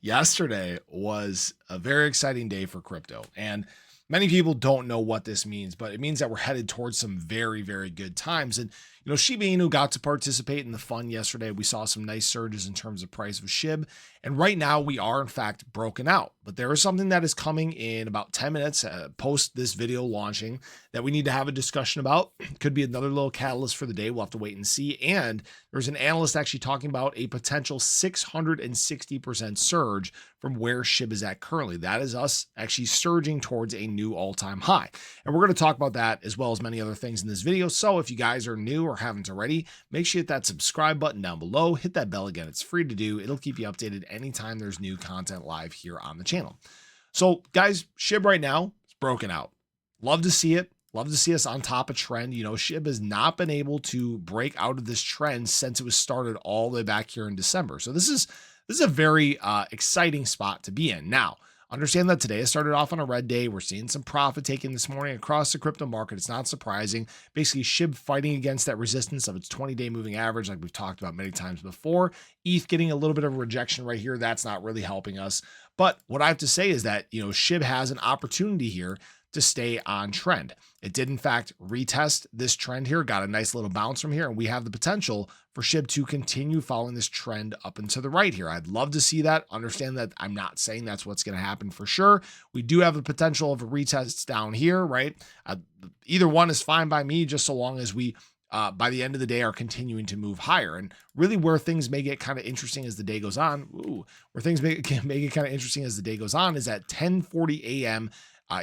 Yesterday was a very exciting day for crypto, and many people don't know what this means, but it means that we're headed towards some very, very good times. And Shiba Inu got to participate in the fun yesterday. We saw some nice surges in terms of price of SHIB, and right now we are in fact broken out. But there is something that is coming in about 10 minutes post this video launching that we need to have a discussion about. Could be another little catalyst for the day. We'll have to wait and see. And there's an analyst actually talking about a potential 660% surge from where SHIB is at currently. That is us actually surging towards a new all-time high. And we're going to talk about that as well as many other things in this video. So if you guys are new or haven't already, make sure you hit that subscribe button down below. Hit that bell again. It's free to do. It'll keep you updated anytime there's new content live here on the channel. So guys, SHIB right now is broken out. Love to see it. Love to see us on top of trend. SHIB has not been able to break out of this trend since it was started all the way back here in December. So this is a very exciting spot to be in. Now, understand that today it started off on a red day. We're seeing some profit taking this morning across the crypto market. It's not surprising. Basically, SHIB fighting against that resistance of its 20-day moving average, like we've talked about many times before. ETH getting a little bit of a rejection right here. That's not really helping us. But what I have to say is that, SHIB has an opportunity here to stay on trend. It did in fact retest this trend here, got a nice little bounce from here, and we have the potential for SHIB to continue following this trend up and to the right here. I'd love to see that. Understand that I'm not saying that's what's going to happen for sure. We do have the potential of a retest down here, right? Either one is fine by me, just so long as we by the end of the day are continuing to move higher. And really where things may get kind of interesting as the day goes on, where things may get kind of interesting as the day goes on is at 10:40 a.m.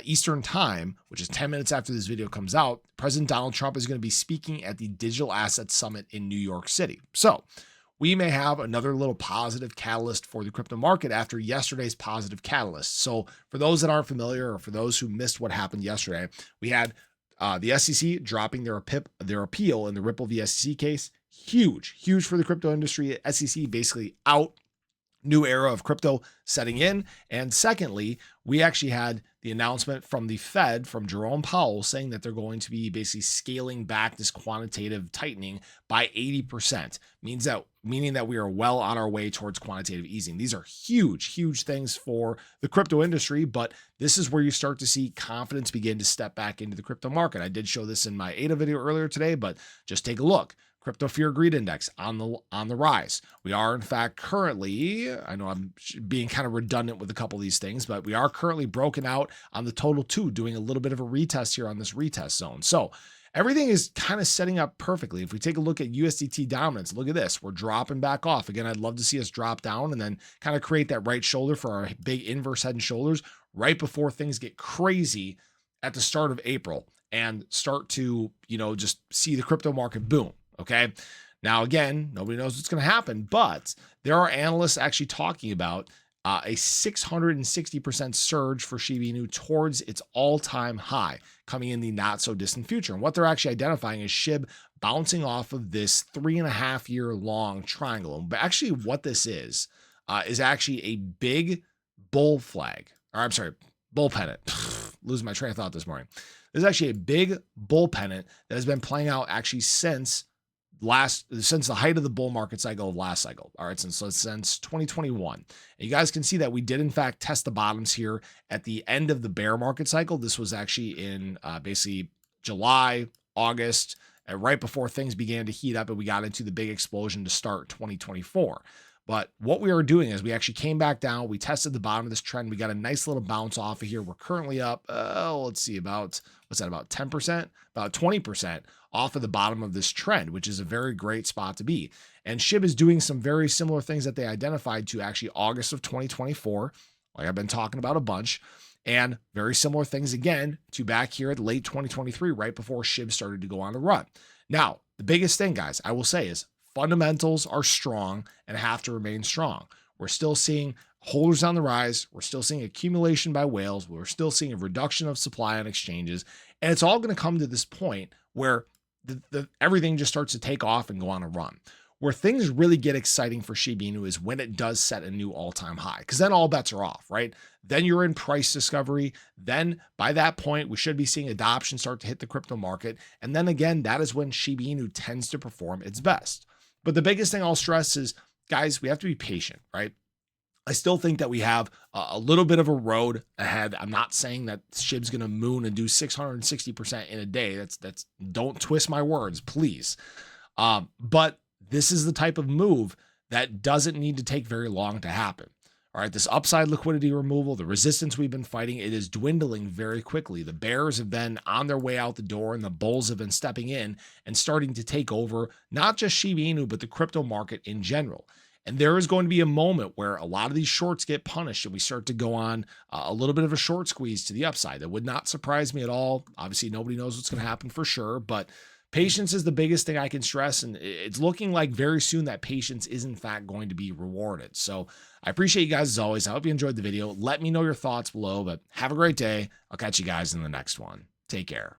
Eastern time, which is 10 minutes after this video comes out. President Donald Trump is going to be speaking at the Digital Assets Summit in New York City. So we may have another little positive catalyst for the crypto market after yesterday's positive catalyst. So for those that aren't familiar, or for those who missed what happened yesterday, we had the SEC dropping their appeal in the Ripple v. SEC case. Huge for the crypto industry. SEC basically out. New era of crypto setting in. And secondly, we actually had the announcement from the Fed, from Jerome Powell, saying that they're going to be basically scaling back this quantitative tightening by 80%, meaning that we are well on our way towards quantitative easing. These are huge things for the crypto industry, but this is where you start to see confidence begin to step back into the crypto market. I did show this in my ADA video earlier today, but just take a look. Crypto Fear Greed Index on the rise. We are in fact currently, I know I'm being kind of redundant with a couple of these things, but we are currently broken out on the total 2, doing a little bit of a retest here on this retest zone. So everything is kind of setting up perfectly. If we take a look at USDT dominance, look at this. We're dropping back off. Again, I'd love to see us drop down and then kind of create that right shoulder for our big inverse head and shoulders right before things get crazy at the start of April and start to, just see the crypto market boom. Okay. Now, again, nobody knows what's going to happen, but there are analysts actually talking about a 660% surge for Shiba Inu towards its all-time high coming in the not so distant future. And what they're actually identifying is SHIB bouncing off of this 3.5-year long triangle. But actually what this is actually a big bull flag, or I'm sorry, bull pennant. Losing my train of thought this morning. There's actually a big bull pennant that has been playing out actually since the height of the bull market cycle of last cycle. All right. Since 2021. And you guys can see that we did in fact test the bottoms here at the end of the bear market cycle. This was actually in basically July, August, right before things began to heat up and we got into the big explosion to start 2024. But what we are doing is we actually came back down. We tested the bottom of this trend. We got a nice little bounce off of here. We're currently up, let's see, about 10%, about 20% off of the bottom of this trend, which is a very great spot to be. And SHIB is doing some very similar things that they identified to actually August of 2024, like I've been talking about a bunch, and very similar things again to back here at late 2023, right before SHIB started to go on a run. Now, the biggest thing, guys, I will say is fundamentals are strong and have to remain strong. We're still seeing holders on the rise. We're still seeing accumulation by whales. We're still seeing a reduction of supply on exchanges. And it's all going to come to this point where everything just starts to take off and go on a run. Where things really get exciting for Shiba Inu is when it does set a new all-time high, because then all bets are off, right? Then you're in price discovery. Then by that point, we should be seeing adoption start to hit the crypto market. And then again, that is when Shiba Inu tends to perform its best. But the biggest thing I'll stress is, guys, we have to be patient, right? I still think that we have a little bit of a road ahead. I'm not saying that Shib's going to moon and do 660% in a day. That's don't twist my words, please. But this is the type of move that doesn't need to take very long to happen. All right, this upside liquidity removal, the resistance we've been fighting, it is dwindling very quickly. The bears have been on their way out the door and the bulls have been stepping in and starting to take over not just Shiba Inu, but the crypto market in general. And there is going to be a moment where a lot of these shorts get punished and we start to go on a little bit of a short squeeze to the upside. That would not surprise me at all. Obviously, nobody knows what's going to happen for sure, but patience is the biggest thing I can stress. And it's looking like very soon that patience is in fact going to be rewarded. So I appreciate you guys as always. I hope you enjoyed the video. Let me know your thoughts below, but have a great day. I'll catch you guys in the next one. Take care.